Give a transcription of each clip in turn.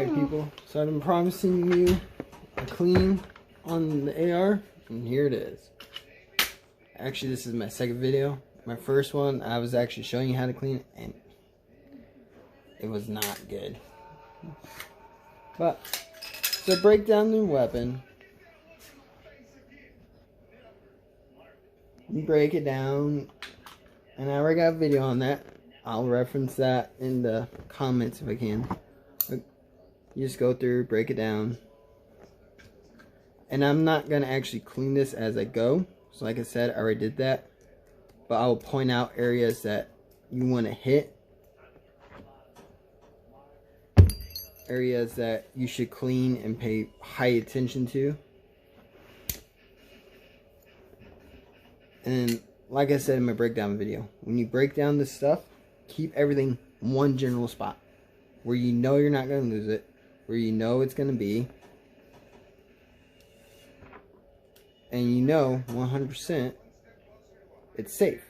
Alright people, so I've been promising you a clean on the AR, and here it is. Actually, this is my second video. My first one, I was actually showing you how to clean it, and it was not good. But, so break down the weapon. You break it down, and I already got a video on that. I'll reference that in the comments if I can. You just go through, break it down. And I'm not going to actually clean this as I go. So like I said, I already did that. But I will point out areas that you want to hit. Areas that you should clean and pay high attention to. And like I said in my breakdown video, when you break down this stuff, keep everything one general spot. Where you know you're not going to lose it. Where you know it's going to be. And you know 100% it's safe.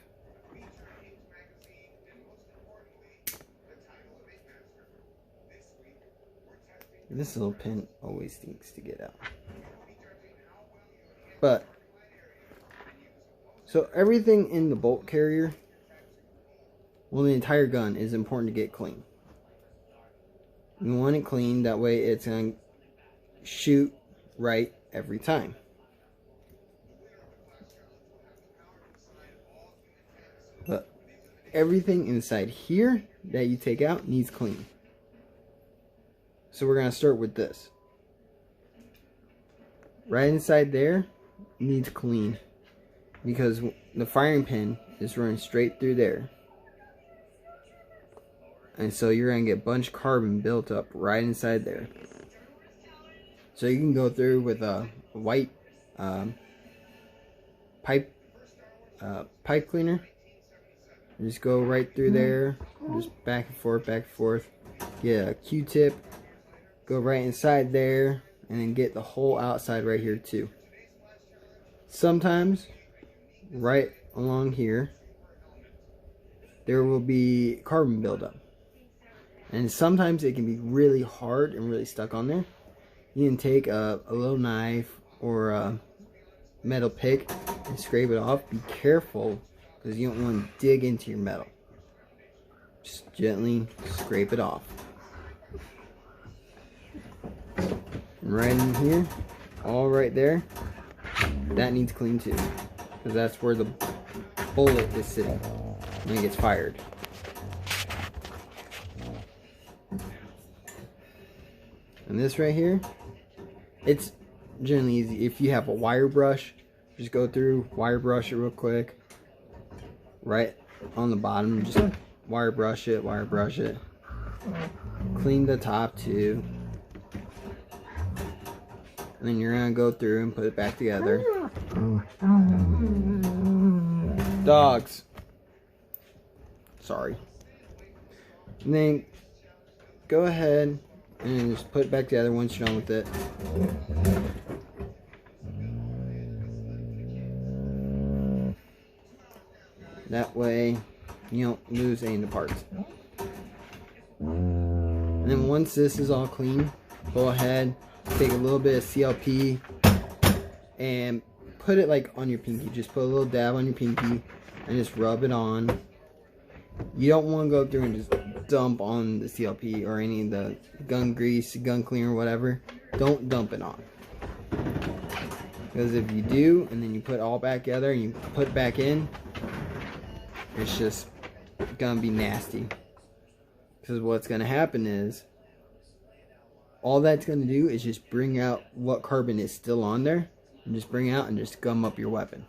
This little pin always stinks to get out. But, so everything in the bolt carrier, well, the entire gun is important to get clean. You want it clean, that way it's going to shoot right every time. But everything inside here that you take out needs clean. So we're going to start with this. Right inside there needs clean, because the firing pin is running straight through there. And so you're going to get a bunch of carbon built up right inside there. So you can go through with a white pipe cleaner. Just go right through there. Just back and forth, back and forth. Get a Q-tip. Go right inside there. And then get the whole outside right here too. Sometimes, right along here, there will be carbon buildup. And sometimes it can be really hard and really stuck on there. You can take a little knife or a metal pick and scrape it off. Be careful, because you don't want to dig into your metal. Just gently scrape it off. And right in here, all right there, that needs clean too. Because that's where the bullet is sitting when it gets fired. And this right here, it's generally easy. If you have a wire brush, just go through, wire brush it real quick. Right on the bottom, just wire brush it, wire brush it. Clean the top too. And then you're gonna go through and put it back together. Dogs. Sorry. And then go ahead and just put it back together once you're done with it. That way you don't lose any of the parts. And then once this is all clean, go ahead, take a little bit of CLP and put it like on your pinky. Just put a little dab on your pinky and just rub it on. You don't want to go through and just dump on the CLP or any of the gun grease, gun cleaner, whatever. Don't dump it on. Because if you do, and then you put it all back together and you put it back in, it's just gonna be nasty. Because what's gonna happen is, all that's gonna do is just bring out what carbon is still on there, and just bring out and just gum up your weapon.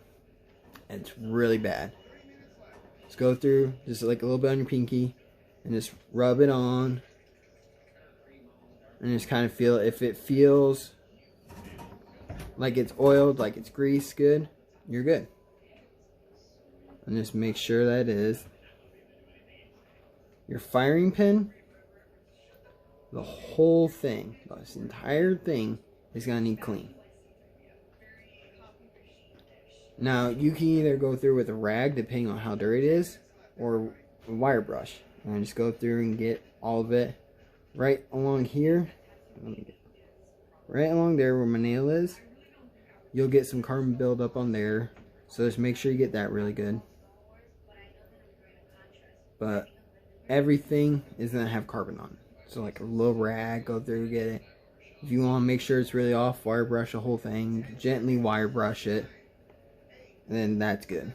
And it's really bad. Just go through, just like a little bit on your pinky, and just rub it on, and just kind of feel it. If it feels like it's oiled, like it's greased good, you're good. And just make sure that it is. Your firing pin, the whole thing, this entire thing is going to need clean. Now, you can either go through with a rag, depending on how dirty it is, or a wire brush. And just go through and get all of it right along here. right along there where my nail is, you'll get some carbon buildup on there. So just make sure you get that really good. But everything is going to have carbon on it. So like a little rag, go through, get it. If you want to make sure it's really off, wire brush the whole thing. Gently wire brush it. And then that's good.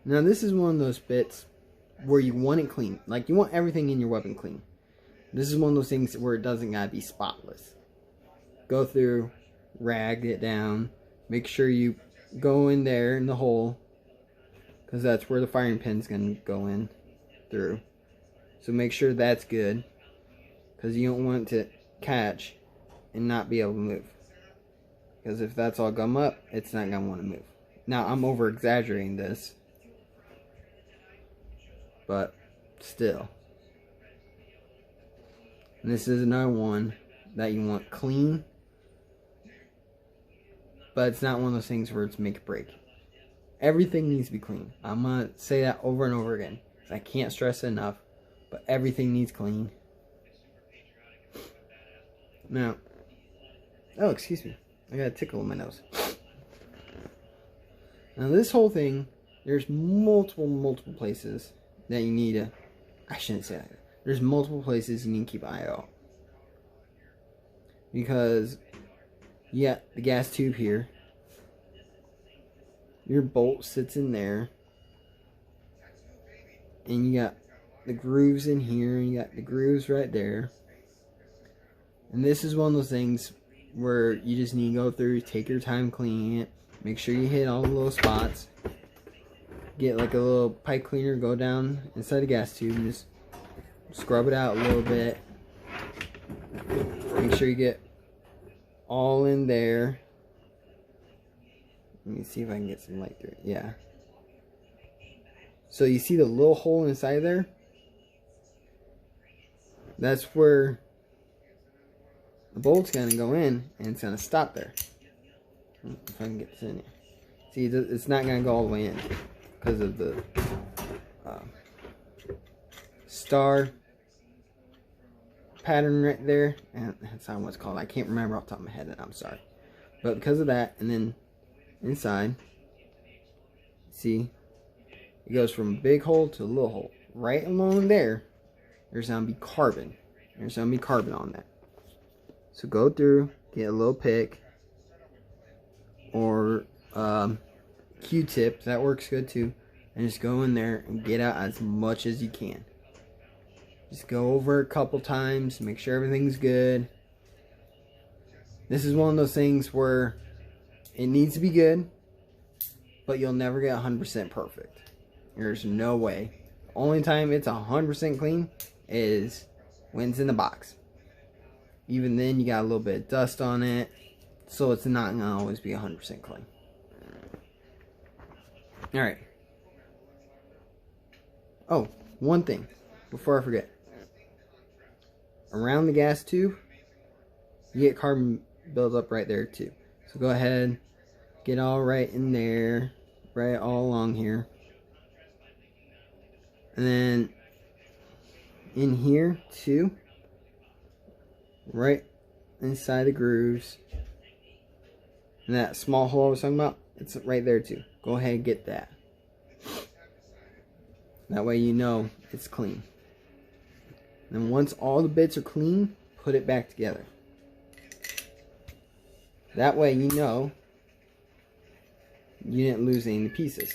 Now this is one of those bits where you want it clean. Like you want everything in your weapon clean. This is one of those things where it doesn't gotta be spotless. Go through, rag it down. Make sure you go in there in the hole, because that's where the firing pin's gonna go in through. So make sure that's good, because you don't want it to catch and not be able to move. Because if that's all gum up, it's not gonna want to move. Now I'm over exaggerating this, but still. And this is another one that you want clean, but it's not one of those things where it's make or break. Everything needs to be clean. I'm going to say that over and over again. I can't stress it enough, but everything needs clean. Now, oh, excuse me. I got a tickle in my nose. Now this whole thing, there's multiple places that you need to, I shouldn't say that. There's multiple places you need to keep an eye out. Because you got the gas tube here. Your bolt sits in there. And you got the grooves in here. And you got the grooves right there. And this is one of those things where you just need to go through, take your time cleaning it. Make sure you hit all the little spots. Get like a little pipe cleaner, go down inside the gas tube and just scrub it out a little bit. Make sure you get all in there. Let me see if I can get some light through it. Yeah. So you see the little hole inside there? That's where the bolt's going to go in and it's going to stop there. If I can get this in here. See, it's not going to go all the way in because of the star pattern right there. And that's not what it's called. I can't remember off the top of my head, and I'm sorry. But because of that, and then inside, see, it goes from a big hole to a little hole. Right along there, there's going to be carbon. There's going to be carbon on that. So go through, get a little pick, or Q-tip, that works good too, and just go in there and get out as much as you can. Just go over a couple times, make sure everything's good. This is one of those things where it needs to be good, but you'll never get 100% perfect. There's no way. The only time it's 100% clean is when it's in the box. Even then, you got a little bit of dust on it, so it's not going to always be 100% clean. Alright. Oh, one thing before I forget. Around the gas tube, you get carbon buildup right there too. So go ahead, get all right in there, right all along here. And then in here too, right inside the grooves, and that small hole I was talking about, it's right there too. Go ahead and get that. That way you know it's clean. And once all the bits are clean, put it back together. That way you know you didn't lose any of the pieces.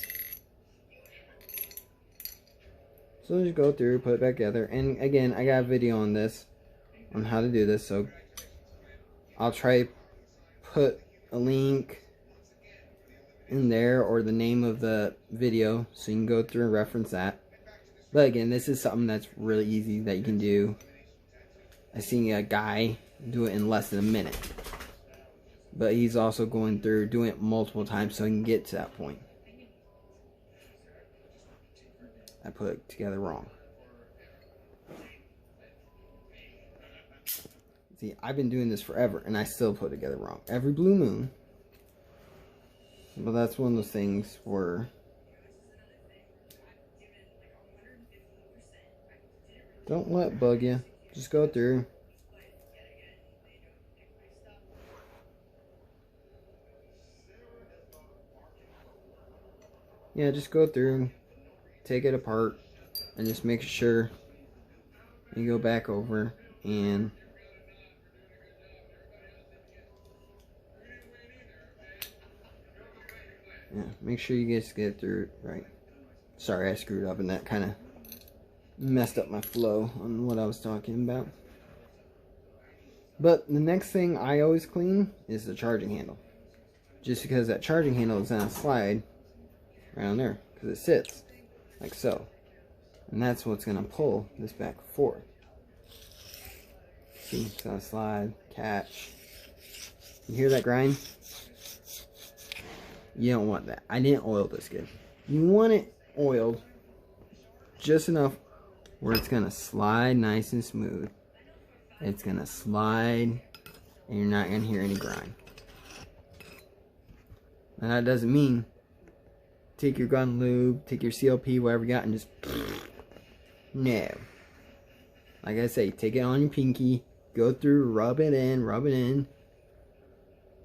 So just go through, put it back together. And again, I got a video on this, on how to do this, so I'll try to put a link in there or the name of the video so you can go through and reference that. But again, this is something that's really easy that you can do. I seen a guy do it in less than a minute, but he's also going through doing it multiple times so he can get to that point. I put it together wrong. See, I've been doing this forever and I still put it together wrong. Every blue moon. But that's one of those things where Don't let it bug you. Just go through. Yeah, just go through, take it apart, and just make sure you go back over and yeah, make sure you guys get through it right. Sorry, I screwed up and that kind of messed up my flow on what I was talking about. But the next thing I always clean is the charging handle. Just because that charging handle is on a slide around there. Because it sits like so. And that's what's going to pull this back and forth. See, it's going to slide, catch. You hear that grind? You don't want that. I didn't oil this good. You want it oiled just enough where it's going to slide nice and smooth. It's going to slide and you're not going to hear any grind. Now that doesn't mean take your gun lube, take your CLP, whatever you got, and just no. Like I say, take it on your pinky, go through, rub it in,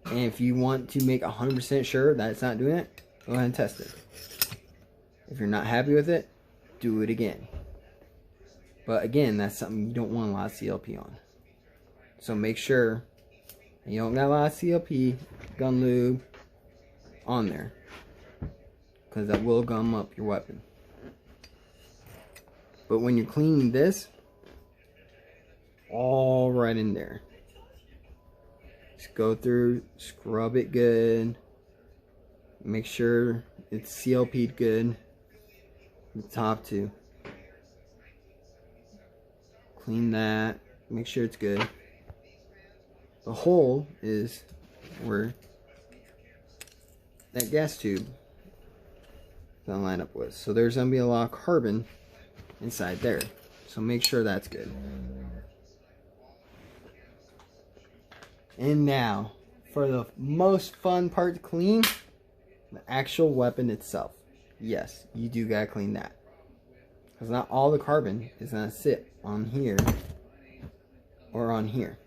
and if you want to make 100% sure that it's not doing it, go ahead and test it. If you're not happy with it, do it again. But again, that's something you don't want a lot of CLP on. So make sure you don't got a lot of CLP, gun lube on there, because that will gum up your weapon. But when you're cleaning this, all right in there, just go through, scrub it good, make sure it's CLP'd good, the top too. Clean that, make sure it's good. The hole is where that gas tube gonna line up with. So there's gonna be a lot of carbon inside there. So make sure that's good. And now, for the most fun part to clean, the actual weapon itself. Yes, you do gotta clean that. Because not all the carbon is gonna sit on here or on here.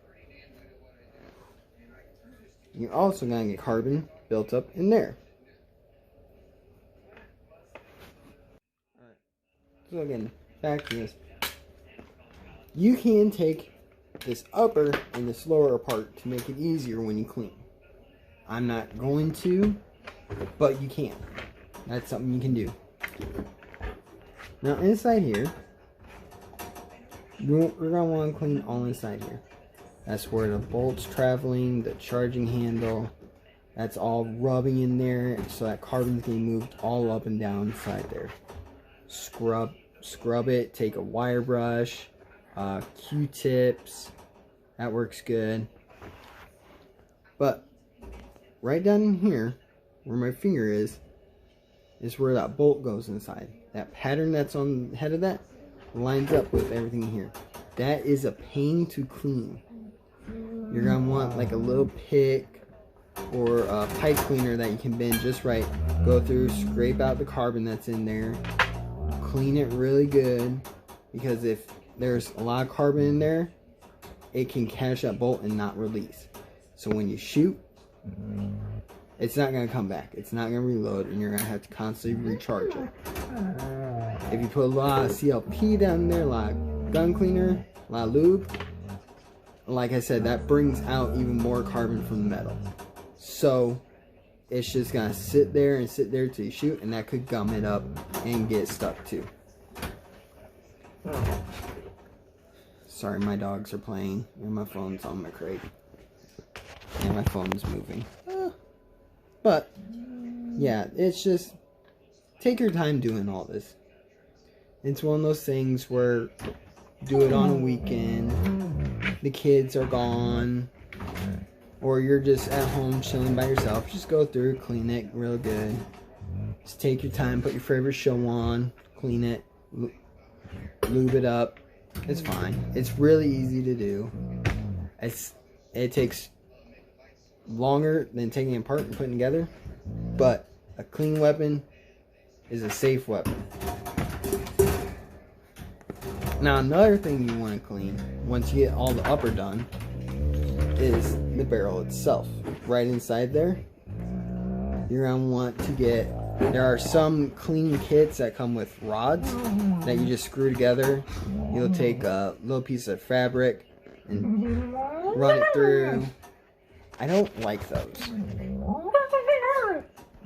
You're also gonna get carbon built up in there. Alright. So again, back to this. You can take this upper and this lower apart to make it easier when you clean. I'm not going to, but you can. That's something you can do. Now inside here, we're going to want to clean all inside here. That's where the bolt's traveling, the charging handle, that's all rubbing in there so that carbon's getting moved all up and down inside there. Scrub it, take a wire brush, Q-tips, that works good. But right down in here, where my finger is where that bolt goes inside. That pattern that's on the head of that lines up with everything here. That is a pain to clean. You're going to want like a little pick or a pipe cleaner that you can bend just right. Go through, scrape out the carbon that's in there. Clean it really good, because if there's a lot of carbon in there, it can catch that bolt and not release. So when you shoot, it's not going to come back. It's not going to reload, and you're going to have to constantly recharge it. If you put a lot of CLP down there, a lot of gun cleaner, a lot of lube, like I said, that brings out even more carbon from the metal. So it's just going to sit there and sit there till you shoot, and that could gum it up and get stuck too. Sorry, my dogs are playing, and my phone's on my crate. And my phone's moving. But, yeah, it's just, take your time doing all this. It's one of those things where, do it on a weekend, the kids are gone, or you're just at home chilling by yourself. Just go through, clean it real good. Just take your time, put your favorite show on, clean it, lube it up. It's fine. It's really easy to do. It takes longer than taking it apart and putting it together, but a clean weapon is a safe weapon. Now another thing you want to clean once you get all the upper done is the barrel itself. Right inside there, you're going to want to get, there are some cleaning kits that come with rods that you just screw together. You'll take a little piece of fabric and run it through. I don't like those,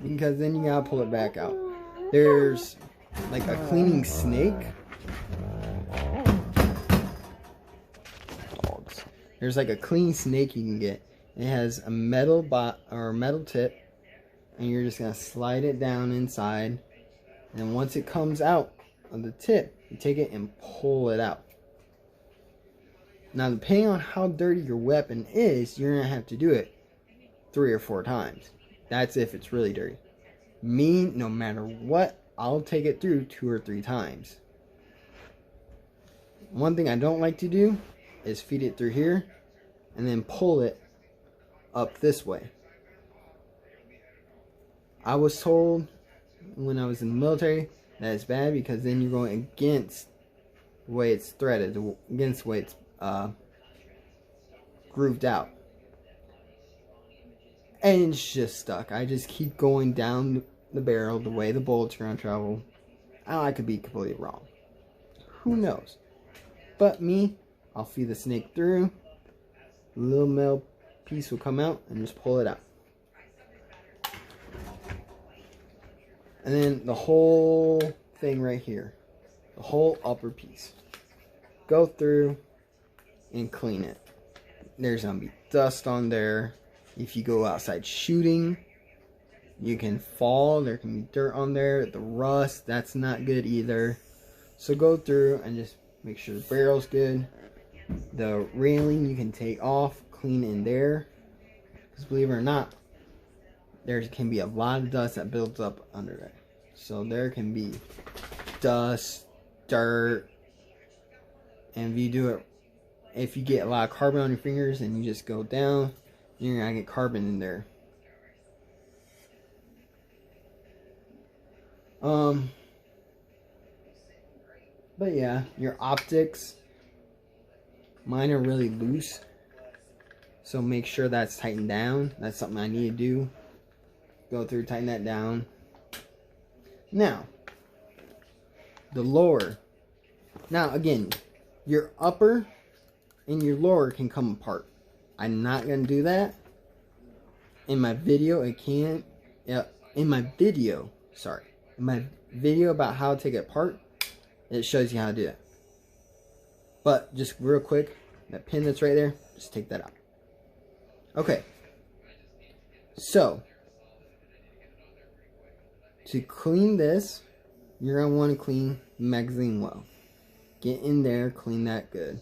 because then you gotta pull it back out. There's like a cleaning snake. There's like a clean snake you can get. It has a metal metal tip, and you're just gonna slide it down inside. And once it comes out of the tip, you take it and pull it out. Now, depending on how dirty your weapon is, you're gonna have to do it 3 or 4 times. That's if it's really dirty. Me, no matter what, I'll take it through 2 or 3 times. One thing I don't like to do is feed it through here and then pull it up this way. I was told when I was in the military that it's bad, because then you're going against the way it's threaded, against the way it's grooved out, and it's just stuck. I just keep going down the barrel the way the bullets are going to travel. I could be completely wrong, who knows, but me, I'll feed the snake through, a little metal piece will come out, and just pull it out. And then the whole thing right here, the whole upper piece, go through and clean it. There's gonna be dust on there. If you go outside shooting, you can fall. There can be dirt on there. The rust, that's not good either. So go through and just make sure the barrel's good. The railing you can take off, clean in there, because believe it or not, there can be a lot of dust that builds up under there. So there can be dust, dirt, and if you do it, if you get a lot of carbon on your fingers and you just go down, you're gonna get carbon in there. But yeah, your optics, mine are really loose, so make sure that's tightened down. That's something I need to do. Go through, tighten that down. Now, the lower. Now again, your upper and your lower can come apart. I'm not gonna do that. In my video, it can't. Yeah, in my video about how to take it apart, it shows you how to do it. But just real quick, that pin that's right there, just take that out. Okay. So, to clean this, you're gonna want to clean the magazine well. Get in there, clean that good.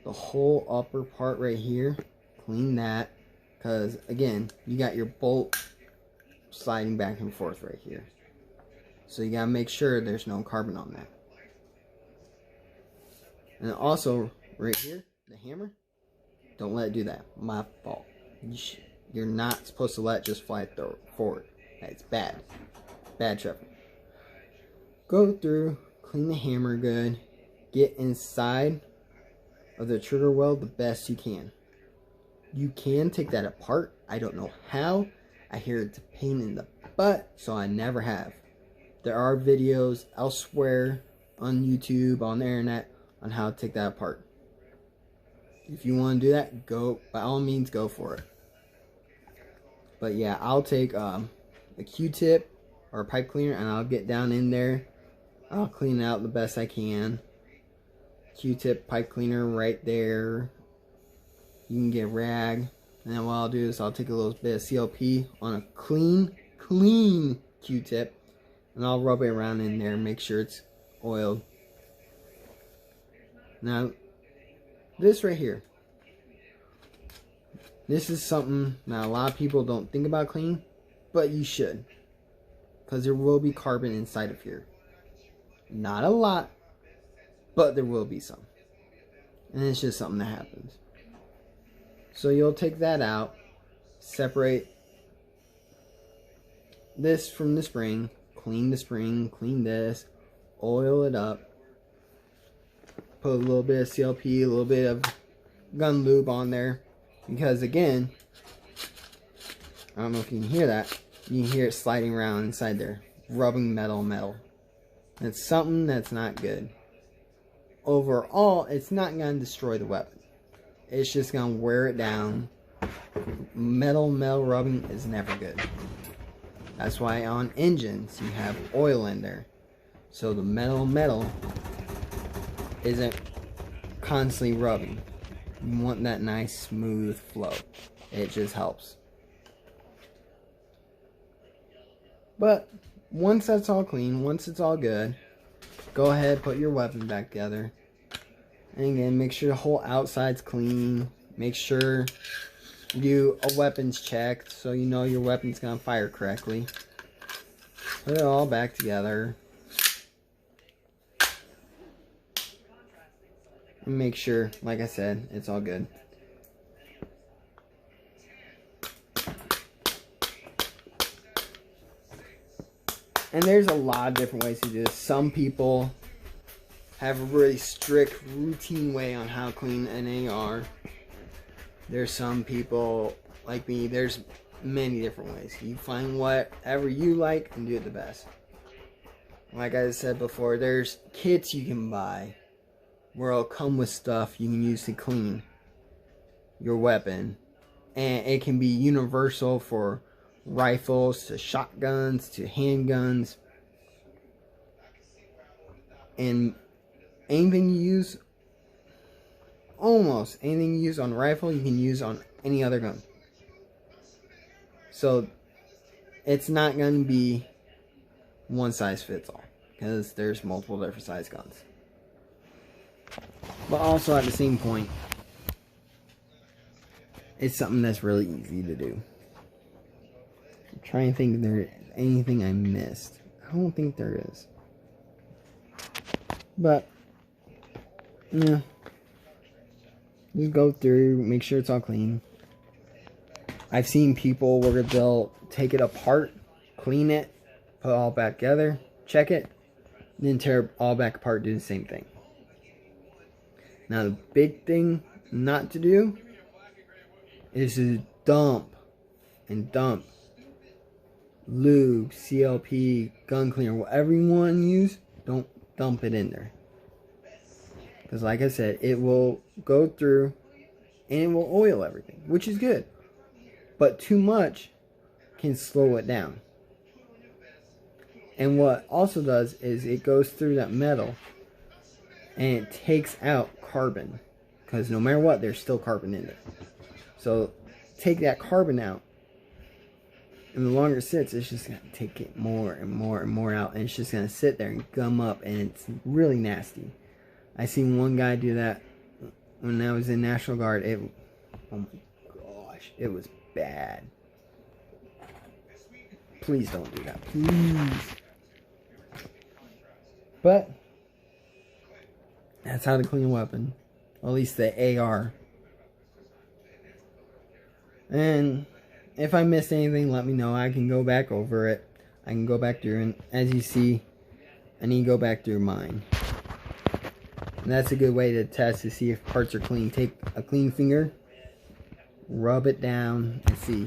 The whole upper part right here, clean that, because again, you got your bolt sliding back and forth right here. So you gotta make sure there's no carbon on that. And also, right here, the hammer, don't let it do that. My fault. You're not supposed to let it just fly forward. That's bad. Bad traffic. Go through, clean the hammer good, get inside of the trigger well the best you can. You can take that apart. I don't know how. I hear it's a pain in the butt, so I never have. There are videos elsewhere on YouTube, on the internet, on how to take that apart. If you want to do that, go, by all means, go for it. But yeah, I'll take a Q-tip or a pipe cleaner, and I'll get down in there. I'll clean it out the best I can. Q-tip, pipe cleaner right there. You can get a rag. And then what I'll do is I'll take a little bit of CLP on a clean Q-tip, and I'll rub it around in there and make sure it's oiled. Now, this right here, this is something that a lot of people don't think about cleaning, but you should, because there will be carbon inside of here. Not a lot, but there will be some, and it's just something that happens. So you'll take that out, separate this from the spring, clean the spring, clean this, oil it up, put a little bit of CLP, a little bit of gun lube on there. Because again, I don't know if you can hear that. You can hear it sliding around inside there. Rubbing metal. It's something that's not good. Overall, it's not going to destroy the weapon. It's just going to wear it down. Metal rubbing is never good. That's why on engines you have oil in there. So the metal isn't constantly rubbing. You want that nice smooth flow. It just helps. But once that's all clean, once it's all good, go ahead, put your weapon back together. And again, make sure the whole outside's clean. Make sure you a weapons checked so you know your weapon's gonna fire correctly. Put it all back together. And make sure, like I said, it's all good. And there's a lot of different ways to do this. Some people have a really strict routine way on how to clean an AR. There's some people like me, there's many different ways. You find whatever you like and do it the best. Like I said before, there's kits you can buy where it'll come with stuff you can use to clean your weapon. And it can be universal for rifles to shotguns to handguns. And anything you use, almost anything you use on a rifle, you can use on any other gun. So it's not going to be one size fits all, because there's multiple different size guns. But also at the same point, it's something that's really easy to do. I'm trying to think if there's anything I missed. I don't think there is. But yeah, just go through, make sure it's all clean. I've seen people where they'll take it apart, clean it, put it all back together, check it, then tear it all back apart, do the same thing. Now the big thing not to do is to dump lube, CLP, gun cleaner, whatever you want to use, don't dump it in there. Because like I said, it will go through and it will oil everything, which is good. But too much can slow it down. And what also does is it goes through that metal and it takes out carbon. Because no matter what, there's still carbon in it. So take that carbon out. And the longer it sits, it's just going to take it more and more out. And it's just going to sit there and gum up. And it's really nasty. I seen one guy do that when I was in National Guard. Oh my gosh, it was bad. Please don't do that. Please. But that's how to clean a weapon. At least the AR. And if I missed anything, let me know. I can go back over it. I can go back through, and as you see, I need to go back through mine. And that's a good way to test to see if parts are clean. Take a clean finger, rub it down, and see.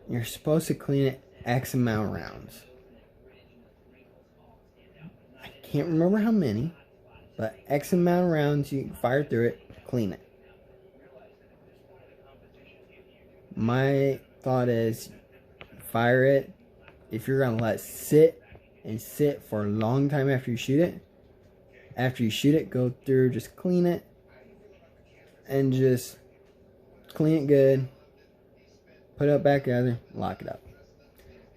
You're supposed to clean it X amount of rounds. I can't remember how many, but X amount of rounds, you fire through it, clean it. My thought is, fire it. If you're going to let it sit for a long time after you shoot it, go through, just clean it, and just clean it good, put it back together, lock it up.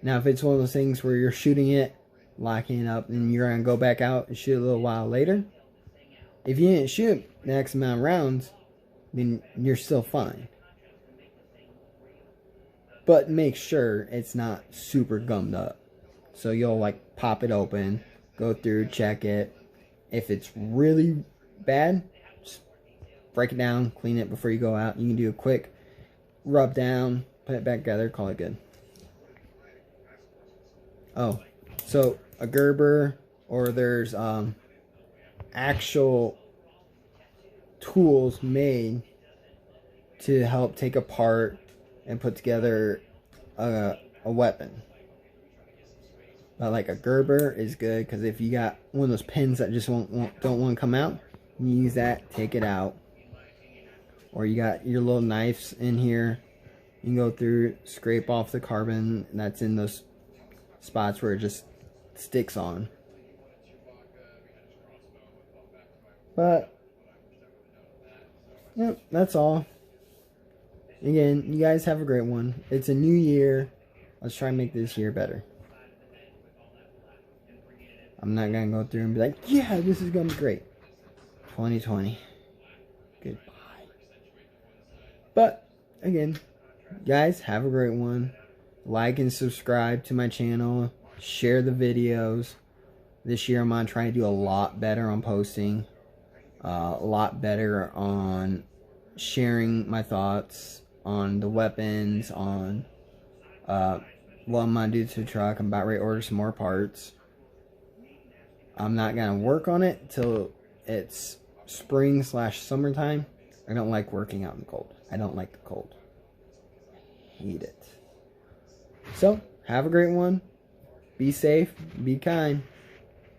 Now if it's one of those things where you're shooting it, locking it up, and you're going to go back out and shoot a little while later, if you didn't shoot the X amount of rounds, then you're still fine. But make sure it's not super gummed up. So you'll like pop it open, go through, check it. If it's really bad, just break it down, clean it before you go out. You can do a quick rub down, put it back together, call it good. Oh, so a Gerber or there's actual tools made to help take apart and put together a weapon. But like a Gerber is good, because if you got one of those pins that just don't want to come out, you use that, take it out. Or you got your little knives in here, you can go through, scrape off the carbon that's in those spots where it just sticks on. But yeah, that's all. Again, you guys have a great one. It's a new year. Let's try and make this year better. I'm not going to go through and be like, yeah, this is going to be great. 2020. Goodbye. But, again, guys, have a great one. Like and subscribe to my channel. Share the videos. This year I'm going to try to do a lot better on posting. A lot better on sharing my thoughts on the weapons, on what I'm going to do to the truck. I'm about ready to order some more parts. I'm not going to work on it till it's spring/summertime. I don't like working out in the cold. I don't like the cold. I hate it. So, have a great one. Be safe. Be kind.